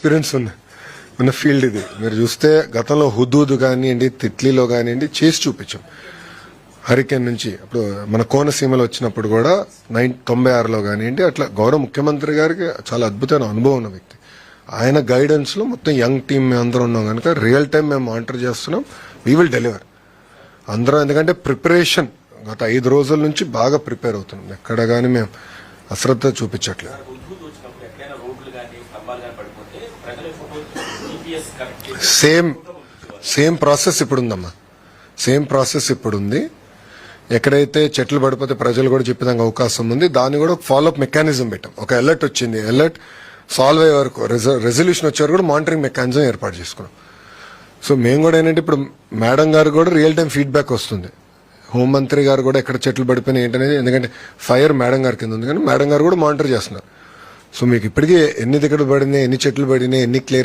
Experience ఉన్న field ఇది. మీరు చూస్తే గతంలో హుదూద్ కానివ్వండి, తిట్లీలో కానివ్వండి చేసి చూపించాం. హరికేన్ నుంచి ఇప్పుడు మన కోనసీమలో వచ్చినప్పుడు కూడా 96లో కానివ్వండి, అట్లా గౌరవ ముఖ్యమంత్రి గారికి చాలా అద్భుతమైన అనుభవం ఉన్న వ్యక్తి. ఆయన గైడెన్స్ లో మొత్తం యంగ్ టీమ్ మేము అందరం ఉన్నాం కనుక రియల్ టైం మేము మానిటర్ చేస్తున్నాం. వీ విల్ డెలివర్ అందరం. ఎందుకంటే ప్రిపరేషన్ గత 5 రోజుల నుంచి బాగా ప్రిపేర్ అవుతున్నాం. ఎక్కడ కానీ మేము అశ్రద్ధ చూపించట్లేదు. సేమ్ ప్రాసెస్ ఇప్పుడు ఉందమ్మా. సేమ్ ప్రాసెస్ ఇప్పుడు ఉంది. ఎక్కడైతే చెట్లు పడిపోతే ప్రజలు కూడా చెప్పేదానికి అవకాశం ఉంది. దాన్ని కూడా ఫాలోఅప్ మెకానిజం పెట్టాం. ఒక అలర్ట్ వచ్చింది, అలర్ట్ సాల్వ్ అయ్యే వరకు రెజల్యూషన్ వచ్చే వరకు కూడా మానిటరింగ్ మెకానిజం ఏర్పాటు చేసుకున్నాం. సో మేము కూడా ఏంటంటే ఇప్పుడు మేడం గారు కూడా రియల్ టైం ఫీడ్బ్యాక్ వస్తుంది. హోంమంత్రి గారు కూడా ఎక్కడ చెట్లు పడిపోయినాయి ఏంటనేది, ఎందుకంటే ఫైర్ మేడం గారి కింద ఉంది కానీ మేడం గారు కూడా మానిటర్ చేస్తున్నారు. సో మీకు ఇప్పటికీ ఎన్ని దిక్కలు పడినాయి, ఎన్ని చెట్లు పడినాయి, ఎన్ని క్లియర్